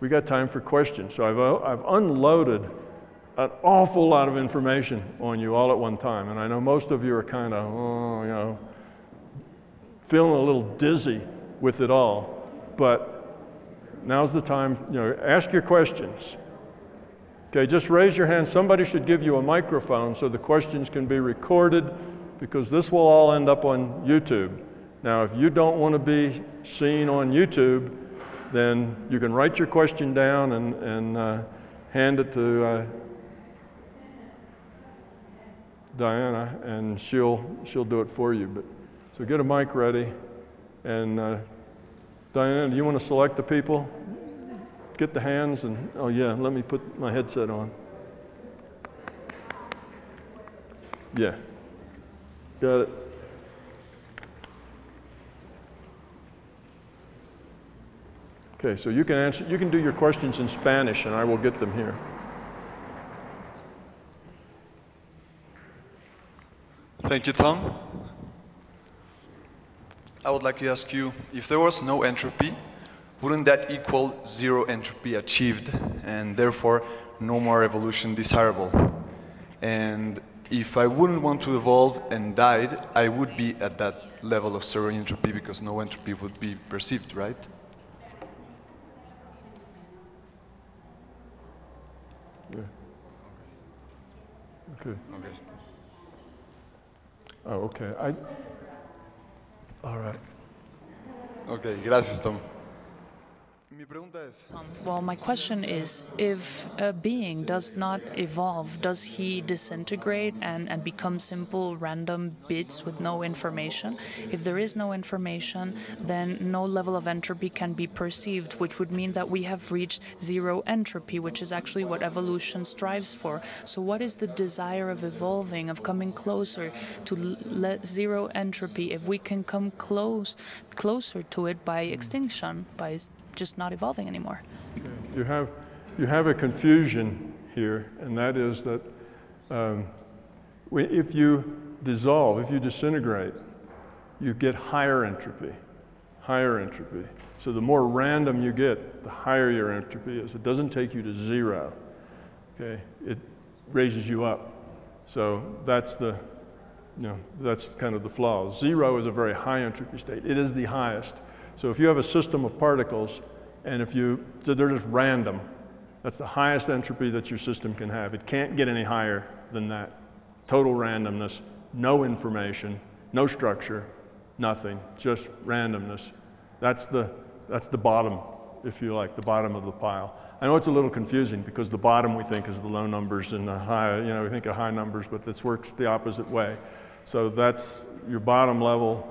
We got time for questions. So I've unloaded an awful lot of information on you all at one time. And I know most of you are kind of, you know, feeling a little dizzy with it all. But now's the time, you know, ask your questions. Okay, just raise your hand. Somebody should give you a microphone so the questions can be recorded, because this will all end up on YouTube. Now, if you don't want to be seen on YouTube, then you can write your question down and hand it to Diana, and she'll do it for you. But so get a mic ready, and Diana, do you want to select the people? Get the hands, and oh yeah, let me put my headset on. Yeah, got it. Okay, so you can answer. You can do your questions in Spanish, and I will get them here. Thank you, Tom. I would like to ask you, if there was no entropy, wouldn't that equal zero entropy achieved, and therefore no more evolution desirable? And if I wouldn't want to evolve and died, I would be at that level of zero entropy because no entropy would be perceived, right? Yeah. Okay. Okay. Oh, okay. All right. Okay, gracias, Tom. Mi pregunta es, Well, my question is, if a being does not evolve, does he disintegrate and become simple random bits with no information? If there is no information, then no level of entropy can be perceived, which would mean that we have reached zero entropy, which is actually what evolution strives for. So what is the desire of evolving, of coming closer to zero entropy, if we can come closer to it by extinction, by just not evolving anymore? You have a confusion here, and that is that if you dissolve, if you disintegrate, you get higher entropy. So the more random you get, the higher your entropy is. It doesn't take you to zero. Okay, it raises you up. So that's the, that's kind of the flaw. Zero is a very high entropy state. It is the highest. So if you have a system of particles, and so they're just random, that's the highest entropy that your system can have. It can't get any higher than that. Total randomness, no information, no structure, nothing, just randomness. That's the bottom, if you like, the bottom of the pile. I know it's a little confusing because the bottom we think is the low numbers and the high, we think of high numbers, but this works the opposite way. So that's your bottom level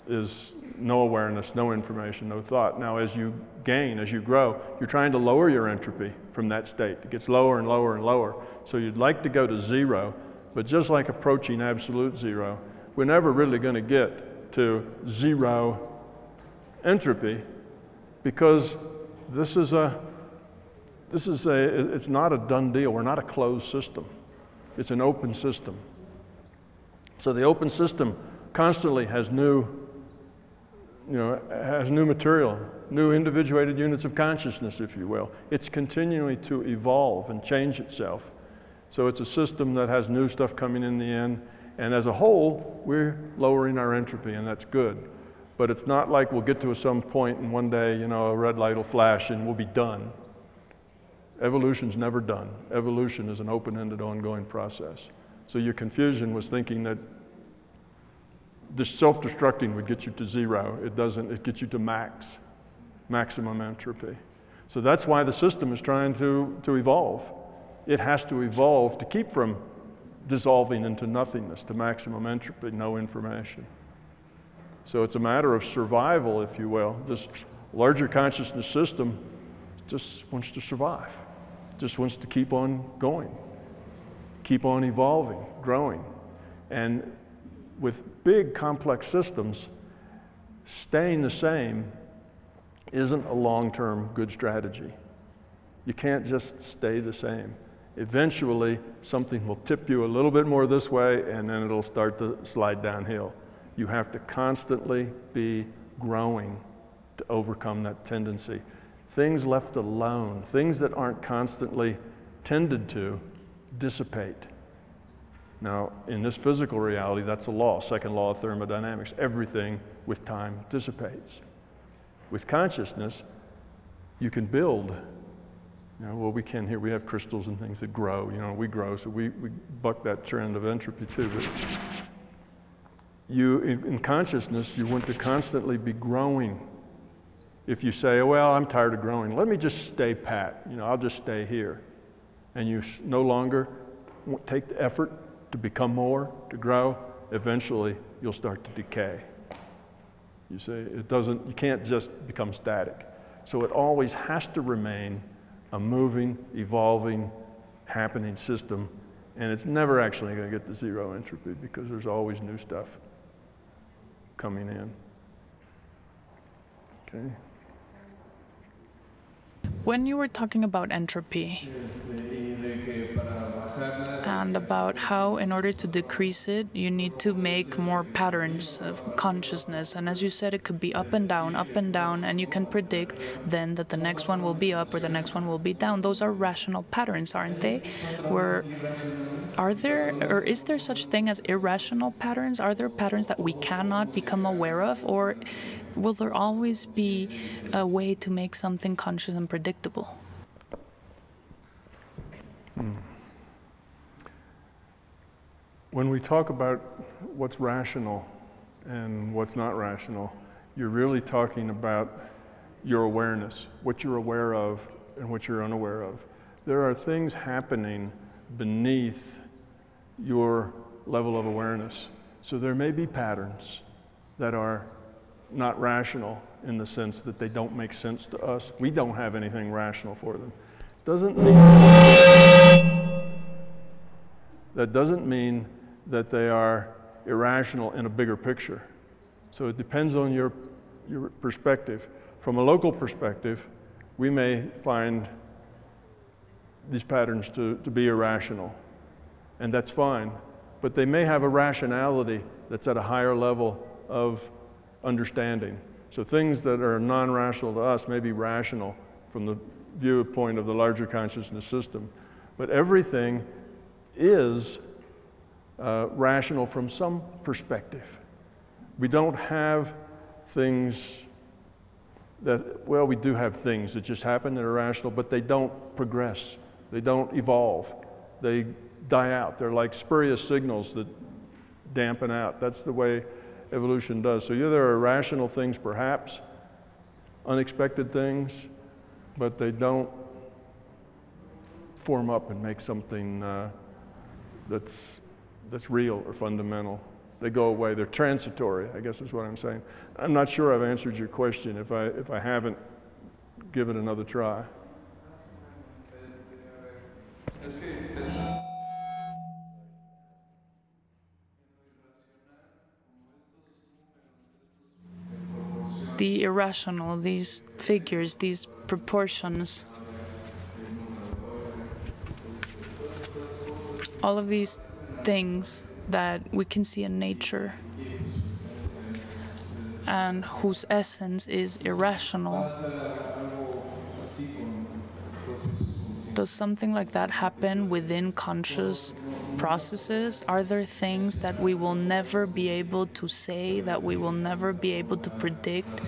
is no awareness, no information, no thought. Now as you gain, as you grow, you're trying to lower your entropy from that state. It gets lower and lower and lower. So you'd like to go to zero, but just like approaching absolute zero, we're never really going to get to zero entropy because it's not a done deal. We're not a closed system. It's an open system. So the open system constantly has new material, new individuated units of consciousness, if you will. It's continuing to evolve and change itself. So it's a system that has new stuff coming in the end, and as a whole, we're lowering our entropy, and that's good. But it's not like we'll get to some point and one day, a red light will flash and we'll be done. Evolution's never done. Evolution is an open-ended, ongoing process. So your confusion was thinking that this self-destructing would get you to zero. It doesn't. It gets you to maximum entropy. So that's why the system is trying to evolve. It has to evolve to keep from dissolving into nothingness, to maximum entropy, no information. So it's a matter of survival, if you will. This larger consciousness system just wants to survive, just wants to keep on going, keep on evolving, growing. And with big complex systems, staying the same isn't a long-term good strategy. You can't just stay the same. Eventually, something will tip you a little bit more this way, and then it'll start to slide downhill. You have to constantly be growing to overcome that tendency. things left alone, things that aren't constantly tended to, dissipate. Now, in this physical reality, that's a law, second law of thermodynamics. Everything with time dissipates. With consciousness, you can build. Well, we can here. We have crystals and things that grow. We grow, so we buck that trend of entropy too. But in consciousness, you want to constantly be growing. If you say, well, I'm tired of growing, let me just stay pat. I'll just stay here. And you no longer take the effort to become more, to grow, eventually you'll start to decay. You see, you can't just become static. So it always has to remain a moving, evolving, happening system, and it's never actually going to get to zero entropy because there's always new stuff coming in. Okay. When you were talking about entropy and about how in order to decrease it, you need to make more patterns of consciousness. And as you said, it could be up and down, and you can predict then that the next one will be up or the next one will be down. Those are rational patterns, aren't they? Is there such thing as irrational patterns? Are there patterns that we cannot become aware of? Or will there always be a way to make something conscious and predictable? When we talk about what's rational and what's not rational, you're really talking about your awareness, what you're aware of and what you're unaware of. There are things happening beneath your level of awareness. So there may be patterns that are not rational in the sense that they don't make sense to us. We don't have anything rational for them. That doesn't mean that they are irrational in a bigger picture. So it depends on your perspective. From a local perspective, we may find these patterns to be irrational, and that's fine. But they may have a rationality that's at a higher level of understanding. So things that are non-rational to us may be rational from the viewpoint of the larger consciousness system. But everything is rational from some perspective. We don't have things that, well, we do have things that just happen that are rational, but they don't progress. They don't evolve. They die out. They're like spurious signals that dampen out. That's the way evolution does. So yeah, there are rational things perhaps, unexpected things, but they don't form up and make something that's real or fundamental. They go away. They're transitory, I guess is what I'm saying. I'm not sure I've answered your question. If I haven't, give it another try. The irrational, these figures, these proportions, all of these things that we can see in nature and whose essence is irrational. Does something like that happen within conscious processes? Are there things that we will never be able to say, that we will never be able to predict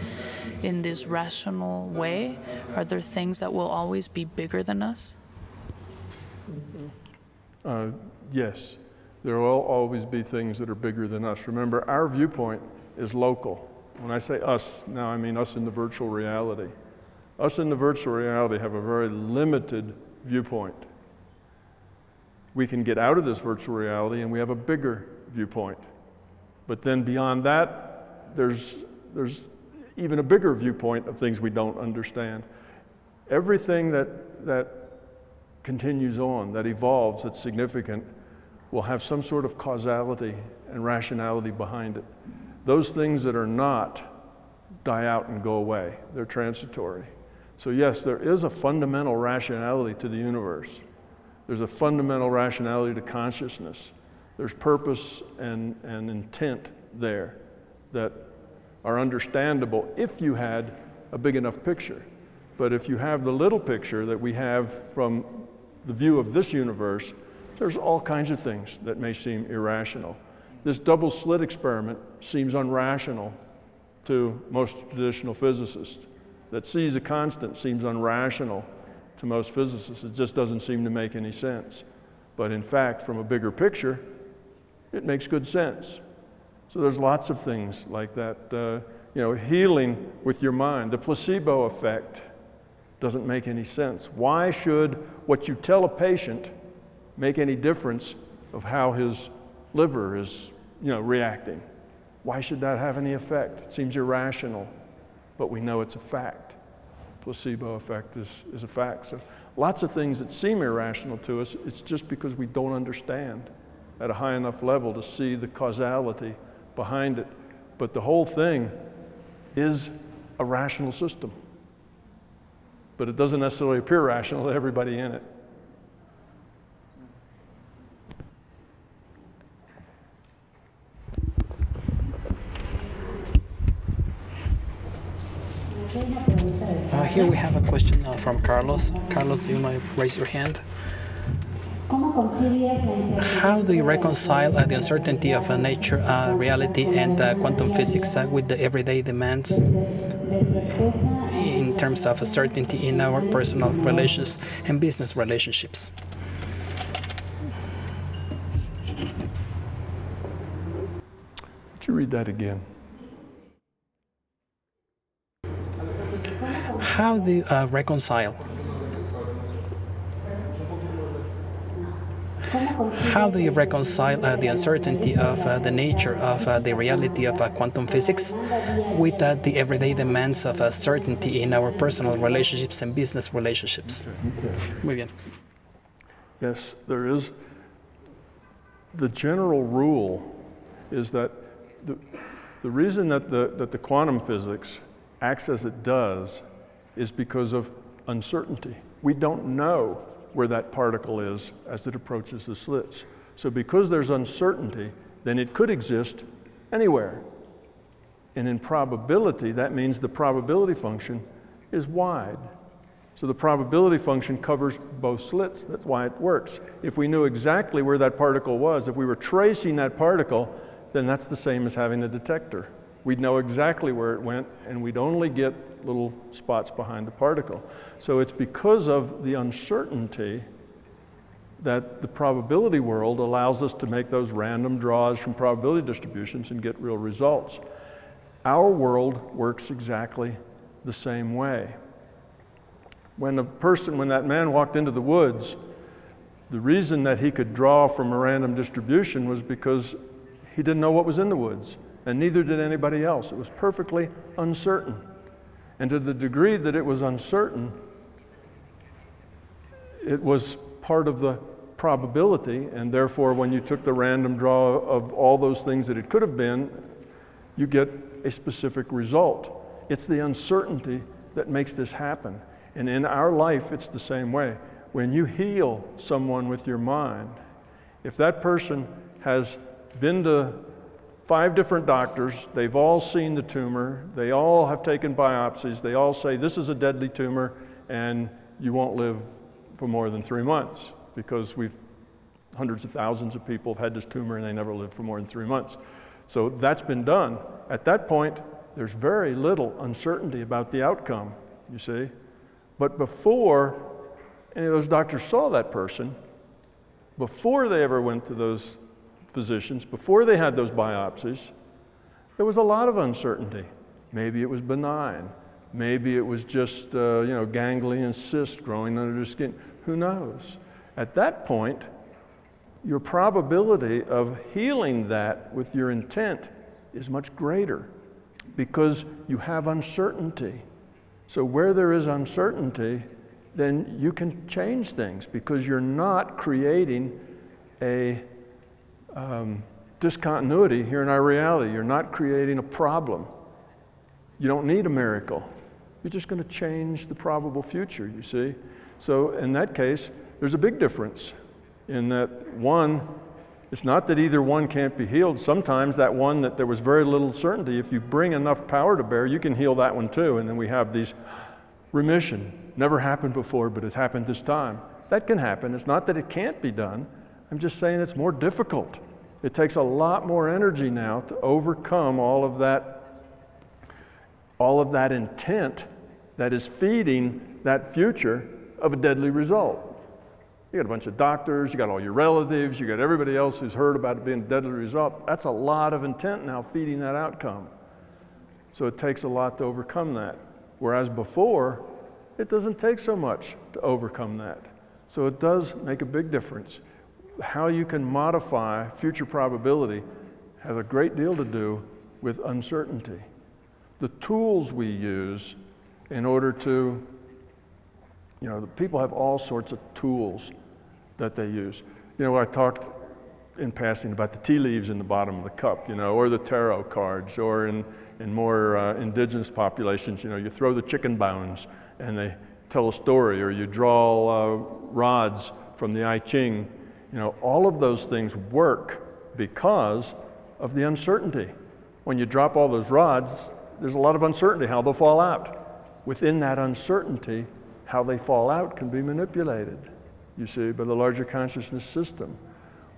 in this rational way? Are there things that will always be bigger than us? Yes. There will always be things that are bigger than us. Remember, our viewpoint is local. When I say us, now I mean us in the virtual reality. Us in the virtual reality have a very limited viewpoint. We can get out of this virtual reality and we have a bigger viewpoint. But then beyond that, there's even a bigger viewpoint of things we don't understand. Everything that continues on, that evolves, that's significant, will have some sort of causality and rationality behind it. Those things that are not die out and go away. They're transitory. So yes, there is a fundamental rationality to the universe. There's a fundamental rationality to consciousness. There's purpose and intent there that are understandable if you had a big enough picture. But if you have the little picture that we have from the view of this universe, there's all kinds of things that may seem irrational. This double slit experiment seems unrational to most traditional physicists. That C is a constant seems unrational to most physicists. It just doesn't seem to make any sense. But in fact, from a bigger picture, it makes good sense. So there's lots of things like that. Healing with your mind. The placebo effect doesn't make any sense. Why should what you tell a patient make any difference of how his liver is, reacting? Why should that have any effect? It seems irrational, but we know it's a fact. Placebo effect is a fact. So lots of things that seem irrational to us, it's just because we don't understand at a high enough level to see the causality behind it. But the whole thing is a rational system. But it doesn't necessarily appear rational to everybody in it. Here we have a question from Carlos. Carlos, you might raise your hand. How do you reconcile the uncertainty of nature, reality, and quantum physics with the everyday demands in terms of certainty in our personal relations and business relationships? Could you read that again? How do you reconcile? How do you reconcile the uncertainty of the nature of the reality of quantum physics with the everyday demands of certainty in our personal relationships and business relationships? Muy bien. Yes, there is. The general rule is that the reason that the quantum physics acts as it does is because of uncertainty. We don't know where that particle is as it approaches the slits. So because there's uncertainty, then it could exist anywhere. And in probability, that means the probability function is wide. So the probability function covers both slits. That's why it works. If we knew exactly where that particle was, if we were tracing that particle, then that's the same as having a detector. We'd know exactly where it went, and we'd only get little spots behind the particle. So it's because of the uncertainty that the probability world allows us to make those random draws from probability distributions and get real results. Our world works exactly the same way. When that man walked into the woods, the reason that he could draw from a random distribution was because he didn't know what was in the woods, and neither did anybody else. It was perfectly uncertain. And to the degree that it was uncertain, it was part of the probability, and therefore when you took the random draw of all those things that it could have been, you get a specific result. It's the uncertainty that makes this happen. And in our life, it's the same way. When you heal someone with your mind, if that person has been to 5 different doctors, they've all seen the tumor, they all have taken biopsies, they all say this is a deadly tumor and you won't live for more than 3 months, because hundreds of thousands of people have had this tumor and they never lived for more than 3 months. So that's been done. At that point, there's very little uncertainty about the outcome, you see. But before any of those doctors saw that person, before they ever went to those physicians, before they had those biopsies, there was a lot of uncertainty. Maybe it was benign. Maybe it was just ganglion cyst growing under the skin. Who knows? At that point, your probability of healing that with your intent is much greater because you have uncertainty. So where there is uncertainty, then you can change things because you're not creating a discontinuity here in our reality. You're not creating a problem. You don't need a miracle. You're just going to change the probable future, you see. So in that case, there's a big difference in that one, it's not that either one can't be healed. Sometimes that one that there was very little certainty, if you bring enough power to bear, you can heal that one too. And then we have these remission. Never happened before, but it happened this time. That can happen. It's not that it can't be done. I'm just saying it's more difficult. It takes a lot more energy now to overcome all of that intent that is feeding that future of a deadly result. You got a bunch of doctors, you got all your relatives, you got everybody else who's heard about it being a deadly result. That's a lot of intent now feeding that outcome. So it takes a lot to overcome that. Whereas before, it doesn't take so much to overcome that. So it does make a big difference. How you can modify future probability has a great deal to do with uncertainty. The tools we use in order to, the people have all sorts of tools that they use. I talked in passing about the tea leaves in the bottom of the cup, or the tarot cards, or in more indigenous populations, you throw the chicken bones and they tell a story, or you draw rods from the I Ching. All of those things work because of the uncertainty. When you drop all those rods, there's a lot of uncertainty how they'll fall out. Within that uncertainty, how they fall out can be manipulated, you see, by the larger consciousness system.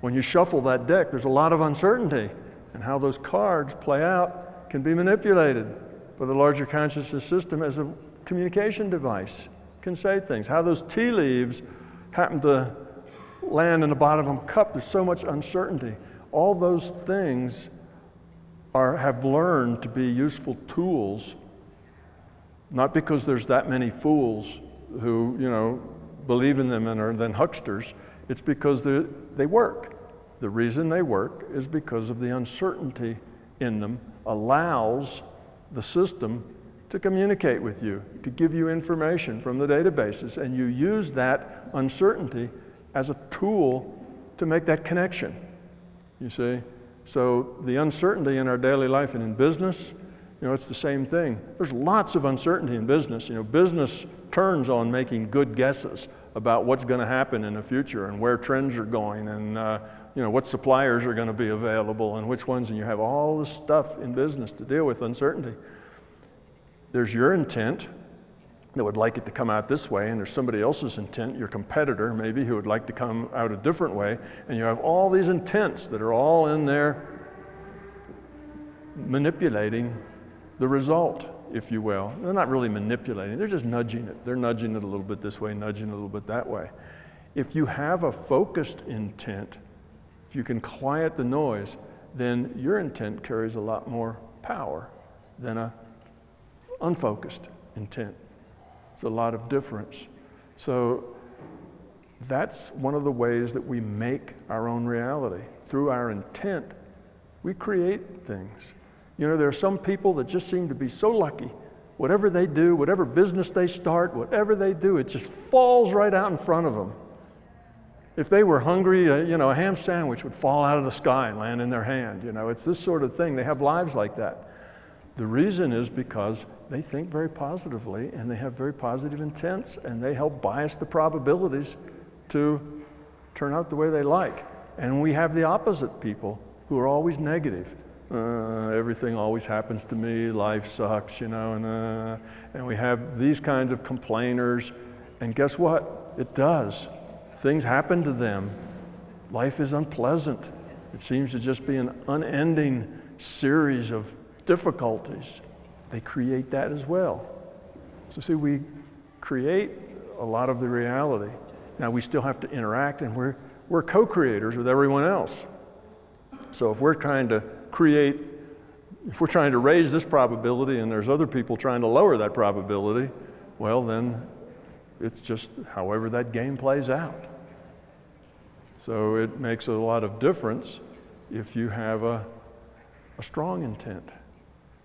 When you shuffle that deck, there's a lot of uncertainty, and how those cards play out can be manipulated by the larger consciousness system as a communication device. Can say things. How those tea leaves happen to land in the bottom of a cup, there's so much uncertainty. All those things have learned to be useful tools, not because there's that many fools who, believe in them and are then hucksters. It's because they work. The reason they work is because of the uncertainty in them allows the system to communicate with you, to give you information from the databases, and you use that uncertainty as a tool to make that connection, you see? So the uncertainty in our daily life and in business, it's the same thing. There's lots of uncertainty in business. Business turns on making good guesses about what's going to happen in the future and where trends are going and what suppliers are going to be available and which ones, and you have all this stuff in business to deal with uncertainty. There's your intent that would like it to come out this way, and there's somebody else's intent, your competitor maybe, who would like to come out a different way, and you have all these intents that are all in there manipulating the result, if you will. They're not really manipulating, they're just nudging it. They're nudging it a little bit this way, nudging it a little bit that way. If you have a focused intent, if you can quiet the noise, then your intent carries a lot more power than a unfocused intent. It's a lot of difference. So that's one of the ways that we make our own reality. Through our intent, we create things. There are some people that just seem to be so lucky. Whatever they do, whatever business they start, whatever they do, it just falls right out in front of them. If they were hungry, a ham sandwich would fall out of the sky and land in their hand. It's this sort of thing. They have lives like that. The reason is because they think very positively and they have very positive intents, and they help bias the probabilities to turn out the way they like. And we have the opposite people who are always negative. Everything always happens to me, life sucks, and we have these kinds of complainers, and guess what? It does. Things happen to them. Life is unpleasant. It seems to just be an unending series of difficulties. They create that as well. So see, we create a lot of the reality. Now we still have to interact, and we're co-creators with everyone else. So if we're trying to raise this probability and there's other people trying to lower that probability, well then it's just however that game plays out. So it makes a lot of difference if you have a strong intent.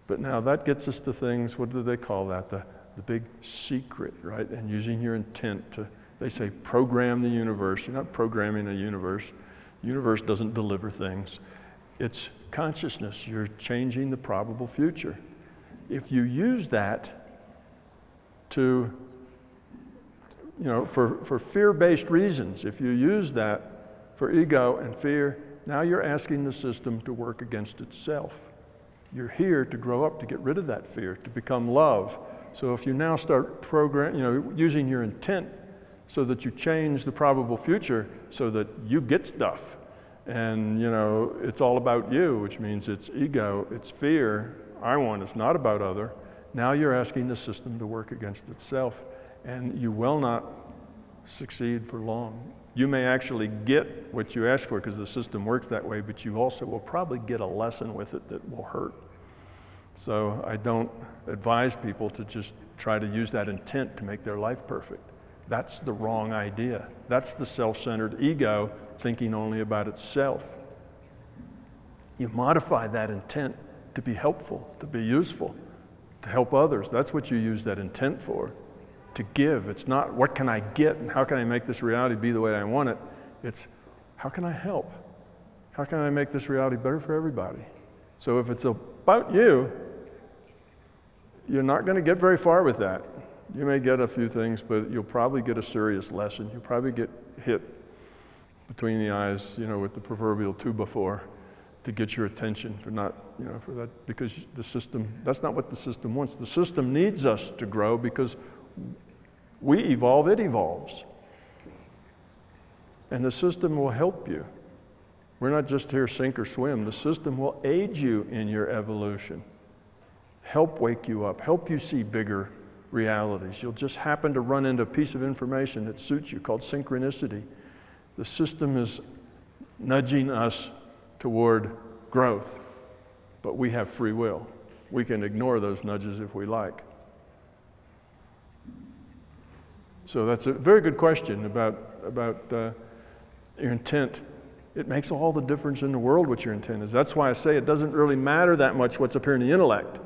But now that gets us to things, what do they call that? The big secret, right? And using your intent to, they say, program the universe. You're not programming a universe. The universe doesn't deliver things. It's consciousness. You're changing the probable future. If you use that to, for fear-based reasons, if you use that for ego and fear, now you're asking the system to work against itself. You're here to grow up, to get rid of that fear, to become love, So if you now start using your intent so that you change the probable future so that you get stuff, and it's all about you, which means it's ego, it's fear, I want, it's not about other. Now you're asking the system to work against itself, and you will not succeed for long. You may actually get what you ask for because the system works that way, but you also will probably get a lesson with it that will hurt. So I don't advise people to just try to use that intent to make their life perfect. That's the wrong idea. That's the self-centered ego thinking only about itself. You modify that intent to be helpful, to be useful, to help others. That's what you use that intent for, to give. It's not what can I get and how can I make this reality be the way I want it. It's how can I help? How can I make this reality better for everybody? So if it's about you, you're not going to get very far with that. You may get a few things, but you'll probably get a serious lesson. You'll probably get hit between the eyes, with the proverbial 2x4 to get your attention for not, for that, because the system, that's not what the system wants. The system needs us to grow because we evolve, it evolves. And the system will help you. We're not just here sink or swim. The system will aid you in your evolution, help wake you up, help you see bigger realities. You'll just happen to run into a piece of information that suits you called synchronicity. The system is nudging us toward growth, but we have free will. We can ignore those nudges if we like. So that's a very good question about your intent. It makes all the difference in the world what your intent is. That's why I say it doesn't really matter that much what's up here in the intellect.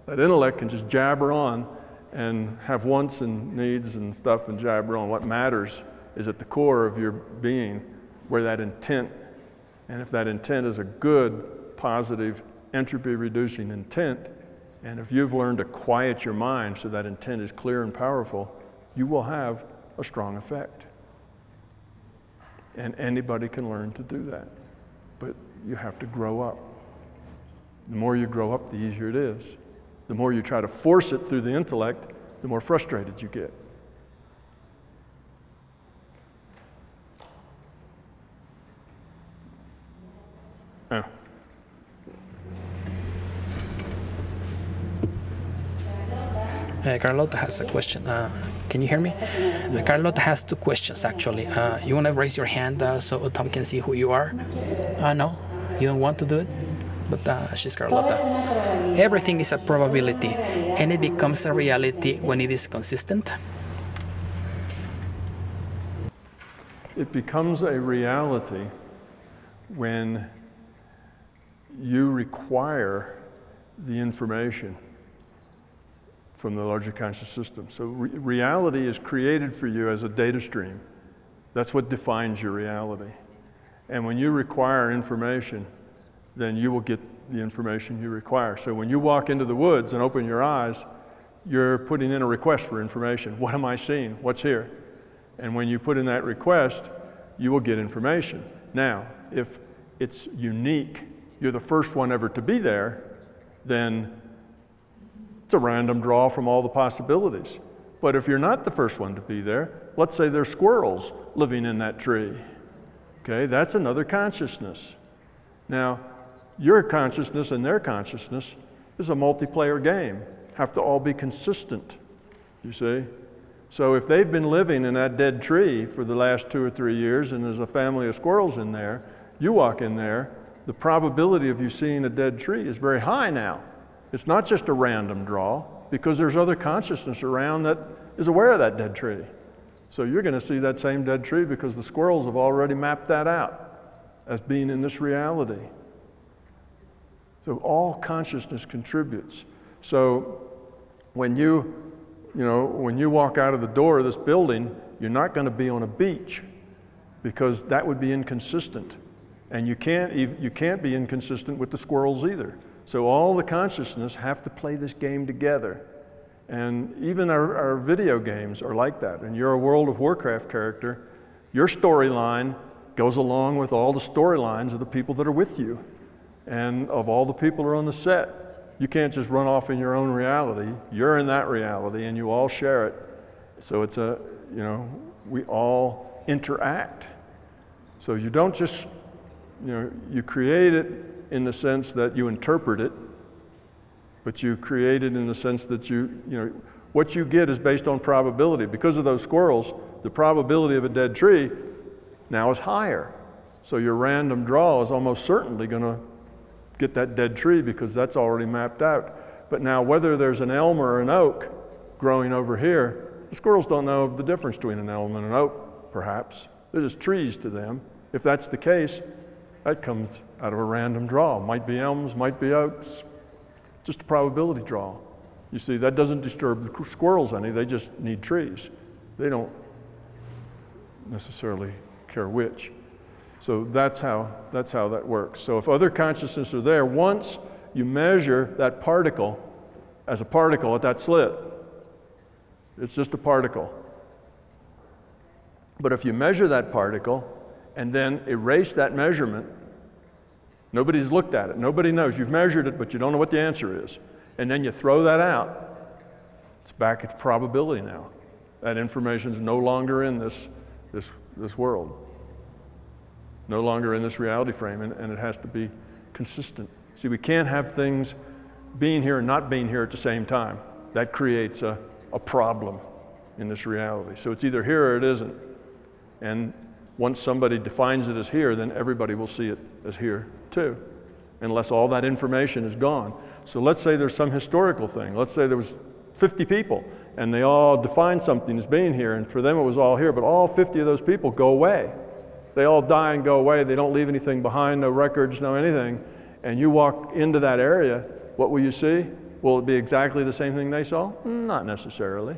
That intellect can just jabber on and have wants and needs and stuff and jabber on. What matters is at the core of your being where that intent, and if that intent is a good, positive, entropy-reducing intent, and if you've learned to quiet your mind so that intent is clear and powerful, you will have a strong effect. And anybody can learn to do that. But you have to grow up. The more you grow up, the easier it is. The more you try to force it through the intellect, the more frustrated you get. Carlota has a question. Can you hear me? Carlota has two questions, actually. You want to raise your hand so Tom can see who you are? No? You don't want to do it? But she's Carlota. Everything is a probability, and it becomes a reality when it is consistent. It becomes a reality when you require the information from the larger conscious system. So reality is created for you as a data stream. That's what defines your reality. And when you require information, then you will get the information you require. So when you walk into the woods and open your eyes, you're putting in a request for information. What am I seeing? What's here? And when you put in that request, you will get information. Now, if it's unique, you're the first one ever to be there, then it's a random draw from all the possibilities. But if you're not the first one to be there, let's say there's squirrels living in that tree. Okay, that's another consciousness. Now, your consciousness and their consciousness is a multiplayer game. Have to all be consistent, you see? So if they've been living in that dead tree for the last 2 or 3 years and there's a family of squirrels in there, you walk in there, the probability of you seeing a dead tree is very high now. It's not just a random draw because there's other consciousness around that is aware of that dead tree. So you're going to see that same dead tree because the squirrels have already mapped that out as being in this reality. So all consciousness contributes. So when you walk out of the door of this building, you're not going to be on a beach because that would be inconsistent. And you can't be inconsistent with the squirrels either. So all the consciousness have to play this game together. And even our video games are like that. And you're a World of Warcraft character, your storyline goes along with all the storylines of the people that are with you and of all the people who are on the set. You can't just run off in your own reality. You're in that reality and you all share it. So it's a, you know, we all interact. So you don't just, you know, you create it in the sense that you interpret it, but you create it in the sense that you know, what you get is based on probability. Because of those squirrels, the probability of a dead tree now is higher. So your random draw is almost certainly going to get that dead tree because that's already mapped out. But now whether there's an elm or an oak growing over here, the squirrels don't know the difference between an elm and an oak, perhaps. They're just trees to them. If that's the case, that comes out of a random draw. Might be elms, might be oaks, just a probability draw. You see, that doesn't disturb the squirrels any, they just need trees. They don't necessarily care which. So that's how that works. So if other consciousness are there, once you measure that particle as a particle at that slit, it's just a particle. But if you measure that particle and then erase that measurement, nobody's looked at it, nobody knows. You've measured it, but you don't know what the answer is. And then you throw that out, it's back at probability now. That information is no longer in this world. No longer in this reality frame, and it has to be consistent. See, we can't have things being here and not being here at the same time. That creates a problem in this reality. So it's either here or it isn't. And once somebody defines it as here, then everybody will see it as here too, unless all that information is gone. So let's say there's some historical thing. Let's say there was 50 people, and they all defined something as being here, and for them it was all here, but all 50 of those people go away. They all die and go away. They don't leave anything behind, no records, no anything. And you walk into that area, what will you see? Will it be exactly the same thing they saw? Not necessarily.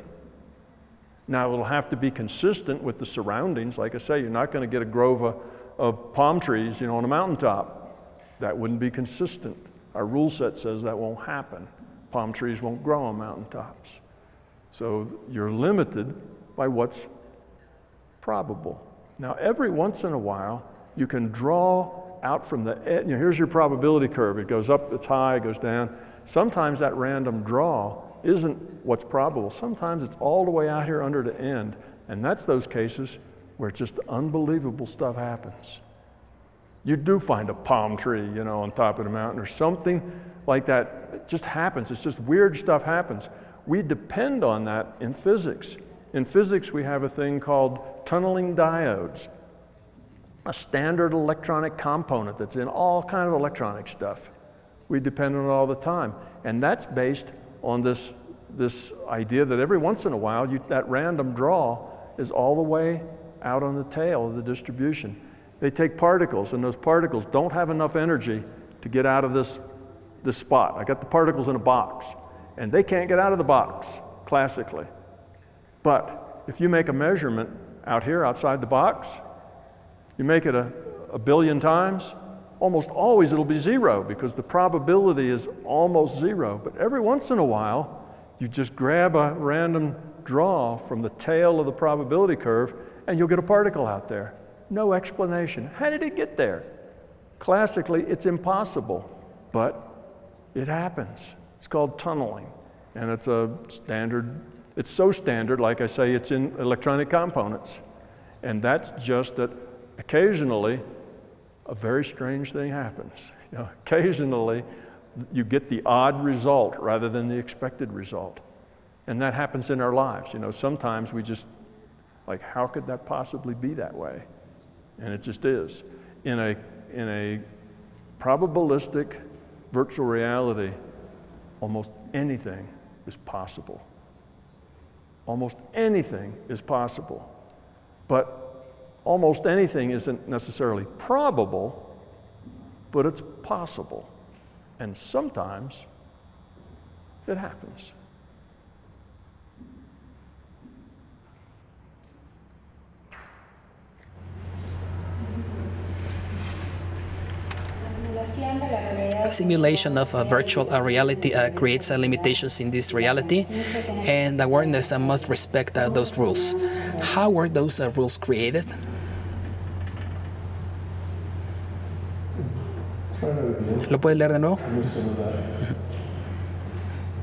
Now, it'll have to be consistent with the surroundings. Like I say, you're not going to get a grove of palm trees, you know, on a mountaintop. That wouldn't be consistent. Our rule set says that won't happen. Palm trees won't grow on mountaintops. So you're limited by what's probable. Now, every once in a while, you can draw out from the edge. You know, here's your probability curve. It goes up, it's high, it goes down. Sometimes that random draw isn't what's probable. Sometimes it's all the way out here under the end. And that's those cases where just unbelievable stuff happens. You do find a palm tree, you know, on top of the mountain or something like that. It just happens. It's just weird stuff happens. We depend on that in physics. In physics, we have a thing called tunneling diodes, a standard electronic component that's in all kind of electronic stuff. We depend on it all the time. And that's based on this idea that every once in a while, that random draw is all the way out on the tail of the distribution. They take particles, and those particles don't have enough energy to get out of this spot. I got the particles in a box, and they can't get out of the box, classically. But if you make a measurement out here outside the box, you make it a billion times, almost always it'll be zero because the probability is almost zero. But every once in a while, you just grab a random draw from the tail of the probability curve and you'll get a particle out there. No explanation. How did it get there? Classically, it's impossible, but it happens. It's called tunneling, and it's a standard. It's so standard, like I say, it's in electronic components. And that's just that occasionally a very strange thing happens. You know, occasionally you get the odd result rather than the expected result. And that happens in our lives. You know, sometimes we just, like, how could that possibly be that way? And it just is. In a probabilistic virtual reality, almost anything is possible. Almost anything is possible. But almost anything isn't necessarily probable, but it's possible. And sometimes it happens. The simulation of a virtual reality creates limitations in this reality, and awareness must respect those rules. How were those rules created? ¿Lo puedes leer de nuevo?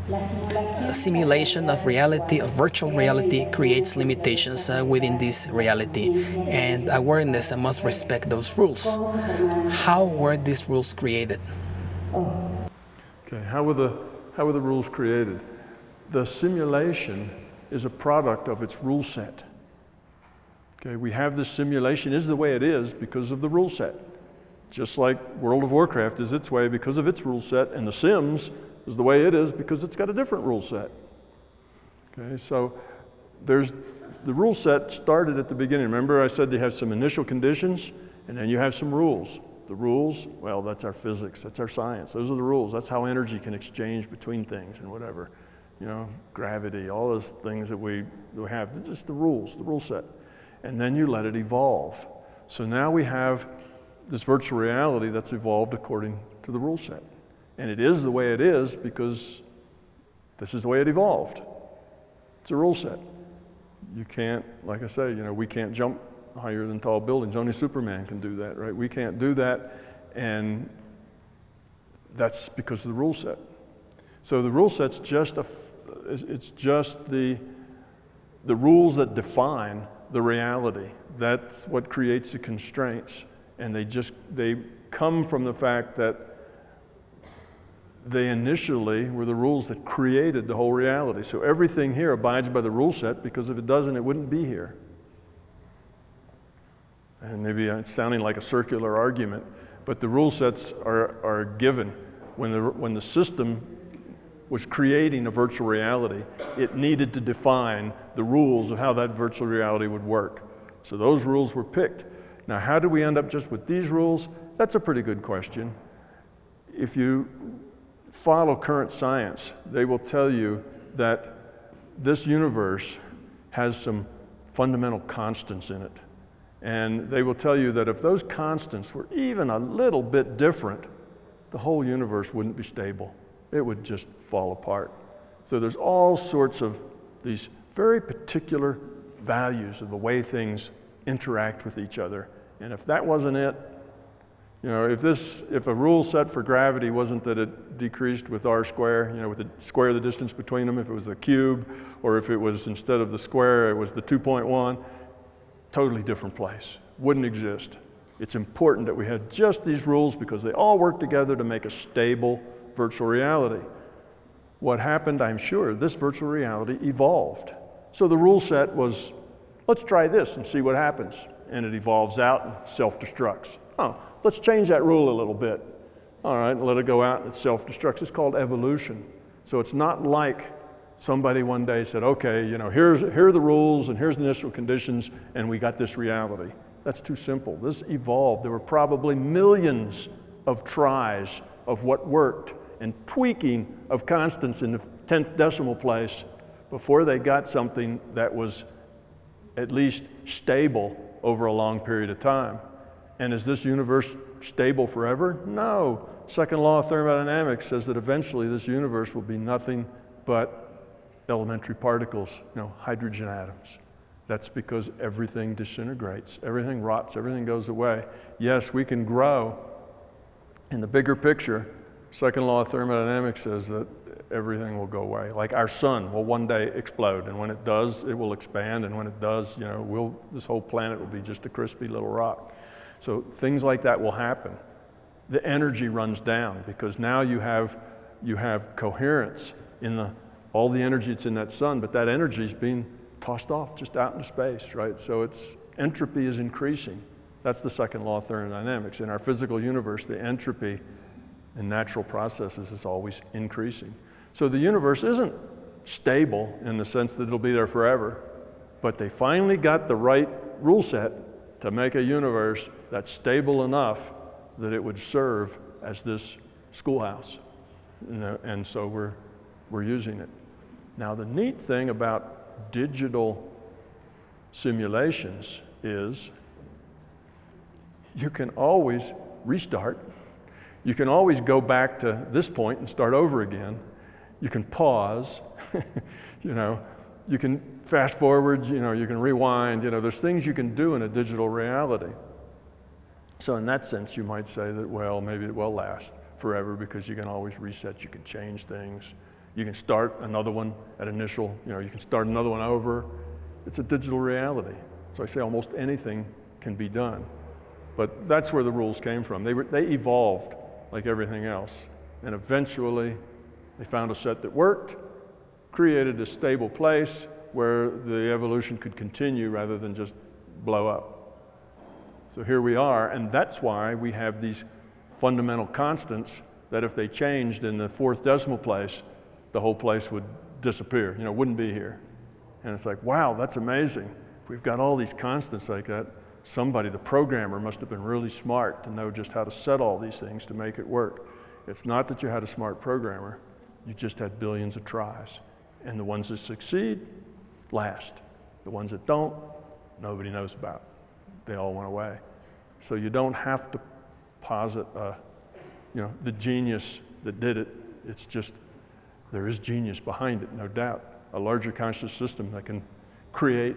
A simulation of reality, of virtual reality, creates limitations within this reality, and awareness must respect those rules. How were these rules created? Okay, how were the rules created? The simulation is a product of its rule set. Okay, we have this simulation is the way it is because of the rule set. Just like World of Warcraft is its way because of its rule set, and The Sims is the way it is because it's got a different rule set. Okay, so the rule set started at the beginning. Remember I said you have some initial conditions and then you have some rules. The rules, well, that's our physics, that's our science. Those are the rules. That's how energy can exchange between things and whatever. You know, gravity, all those things that we have, they're just the rules, the rule set. And then you let it evolve. So now we have this virtual reality that's evolved according to the rule set. And it is the way it is because this is the way it evolved. It's a rule set. You can't, like I say, you know, we can't jump higher than tall buildings. Only Superman can do that, right? We can't do that, and that's because of the rule set. So the rule set's just it's just the rules that define the reality. That's what creates the constraints, and they come from the fact that they initially were the rules that created the whole reality. So everything here abides by the rule set, because if it doesn't, it wouldn't be here. And maybe it's sounding like a circular argument, but the rule sets are given. When the system was creating a virtual reality, it needed to define the rules of how that virtual reality would work. So those rules were picked. Now, how did we end up just with these rules? That's a pretty good question. If you follow current science, they will tell you that this universe has some fundamental constants in it. And they will tell you that if those constants were even a little bit different, the whole universe wouldn't be stable. It would just fall apart. So there's all sorts of these very particular values of the way things interact with each other. And if that wasn't it, you know, if a rule set for gravity wasn't that it decreased with r square, you know, with the square of the distance between them, if it was the cube, or if it was instead of the square, it was the 2.1, totally different place. Wouldn't exist. It's important that we had just these rules because they all work together to make a stable virtual reality. What happened, I'm sure, this virtual reality evolved. So the rule set was, let's try this and see what happens. And it evolves out and self-destructs. Oh, let's change that rule a little bit. All right, let it go out and it self-destructs. It's called evolution. So it's not like somebody one day said, okay, you know, here are the rules and here's the initial conditions and we got this reality. That's too simple. This evolved. There were probably millions of tries of what worked and tweaking of constants in the 10th decimal place before they got something that was at least stable over a long period of time. And is this universe stable forever? No. Second law of thermodynamics says that eventually this universe will be nothing but elementary particles, you know, hydrogen atoms. That's because everything disintegrates, everything rots, everything goes away. Yes, we can grow. In the bigger picture, second law of thermodynamics says that everything will go away. Like our sun will one day explode, and when it does, it will expand, and when it does, you know, this whole planet will be just a crispy little rock. So things like that will happen. The energy runs down because now you have coherence in all the energy that's in that sun, but that energy is being tossed off just out into space, right? So entropy is increasing. That's the second law of thermodynamics. In our physical universe, the entropy in natural processes is always increasing. So the universe isn't stable in the sense that it'll be there forever, but they finally got the right rule set to make a universe that's stable enough that it would serve as this schoolhouse. And so we're using it. Now the neat thing about digital simulations is you can always restart. You can always go back to this point and start over again. You can pause, you know, you can fast forward, you know, you can rewind, you know, there's things you can do in a digital reality. So in that sense, you might say that, well, maybe it will last forever because you can always reset, you can change things, You can start another one at initial, you can start another one over. It's a digital reality. So I say almost anything can be done. But that's where the rules came from. They evolved like everything else. And eventually, they found a set that worked, created a stable place where the evolution could continue rather than just blow up. So here we are, and that's why we have these fundamental constants that if they changed in the 4th decimal place, the whole place would disappear, wouldn't be here. And it's like, wow, that's amazing. If we've got all these constants like that, somebody, the programmer, must have been really smart to know just how to set all these things to make it work. It's not that you had a smart programmer, you just had billions of tries. And the ones that succeed, last. The ones that don't, nobody knows about. They all went away. So you don't have to posit, the genius that did it. It's just, there is genius behind it, no doubt. A larger conscious system that can create,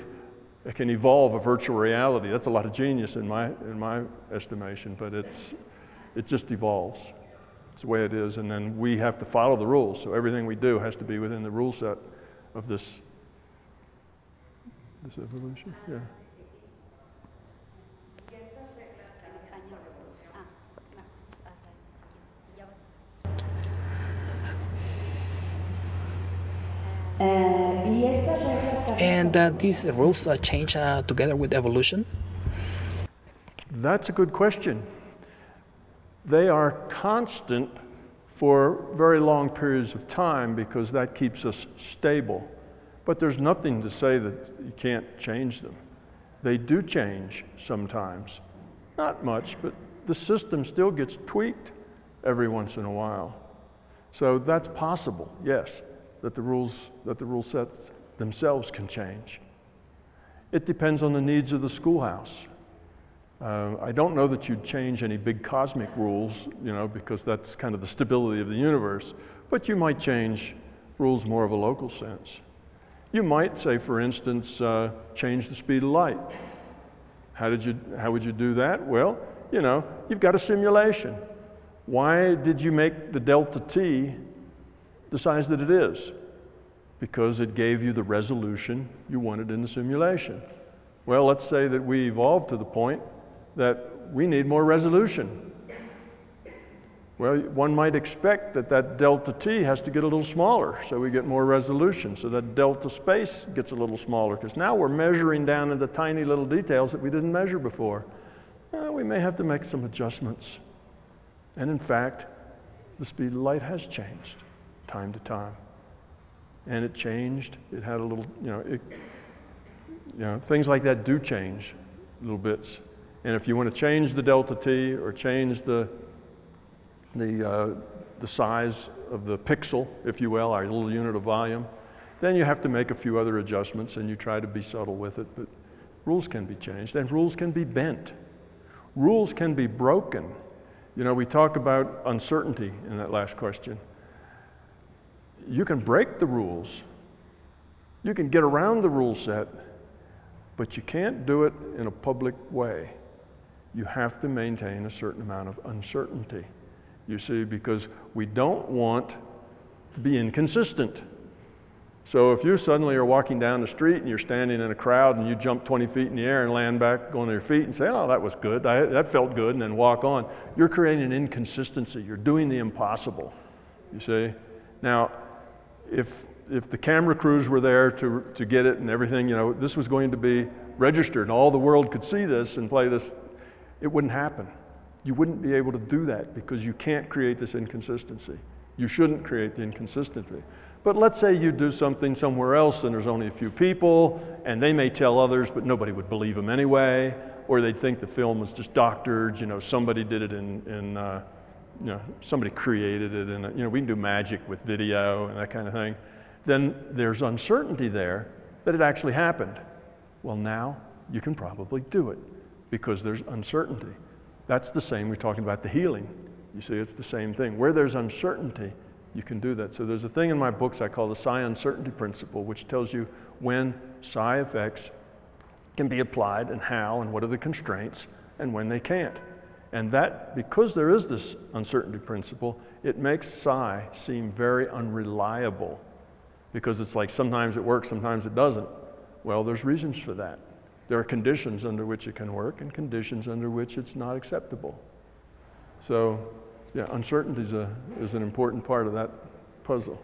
it can evolve a virtual reality. That's a lot of genius in my estimation, but it just evolves. It's the way it is, and then we have to follow the rules. So everything we do has to be within the rule set of this evolution. Yeah. And these rules change together with evolution? That's a good question. They are constant for very long periods of time because that keeps us stable. But there's nothing to say that you can't change them. They do change sometimes. Not much, but the system still gets tweaked every once in a while. So that's possible, yes, that the rule sets themselves can change. It depends on the needs of the schoolhouse. I don't know that you'd change any big cosmic rules, because that's kind of the stability of the universe, but you might change rules more of a local sense. You might say, for instance, change the speed of light. How would you do that? Well, you've got a simulation. Why did you make the delta t the size that it is? Because it gave you the resolution you wanted in the simulation. Well, let's say that we evolved to the point that we need more resolution. Well, one might expect that delta t has to get a little smaller so we get more resolution, so that delta space gets a little smaller, because now we're measuring down into tiny little details that we didn't measure before. We may have to make some adjustments. And in fact, the speed of light has changed time to time. And it changed, it had a little, things like that do change little bits. And if you want to change the delta t or change the size of the pixel, if you will, our little unit of volume, then you have to make a few other adjustments and you try to be subtle with it. But rules can be changed and rules can be bent. Rules can be broken. We talk about uncertainty in that last question. You can break the rules. You can get around the rule set, but you can't do it in a public way. You have to maintain a certain amount of uncertainty, you see, because we don't want to be inconsistent. So if you suddenly are walking down the street and you're standing in a crowd and you jump 20 feet in the air and land back on your feet and say, oh, that was good, that felt good, and then walk on, you're creating an inconsistency. You're doing the impossible, you see. Now, if the camera crews were there to get it and everything, this was going to be registered and all the world could see this and play this, it wouldn't happen. You wouldn't be able to do that because you can't create this inconsistency. You shouldn't create the inconsistency. But let's say you do something somewhere else and there's only a few people and they may tell others, but nobody would believe them anyway, or they'd think the film was just doctored, somebody did it somebody created it, and we can do magic with video and that kind of thing. Then there's uncertainty there that it actually happened. Well, now you can probably do it because there's uncertainty. That's the same, we're talking about the healing. You see, it's the same thing. Where there's uncertainty, you can do that. So there's a thing in my books I call the psi uncertainty principle, which tells you when psi effects can be applied and how and what are the constraints and when they can't. And that, because there is this uncertainty principle, it makes psi seem very unreliable because it's like sometimes it works, sometimes it doesn't. Well, there's reasons for that. There are conditions under which it can work and conditions under which it's not acceptable. So, yeah, uncertainty is an important part of that puzzle.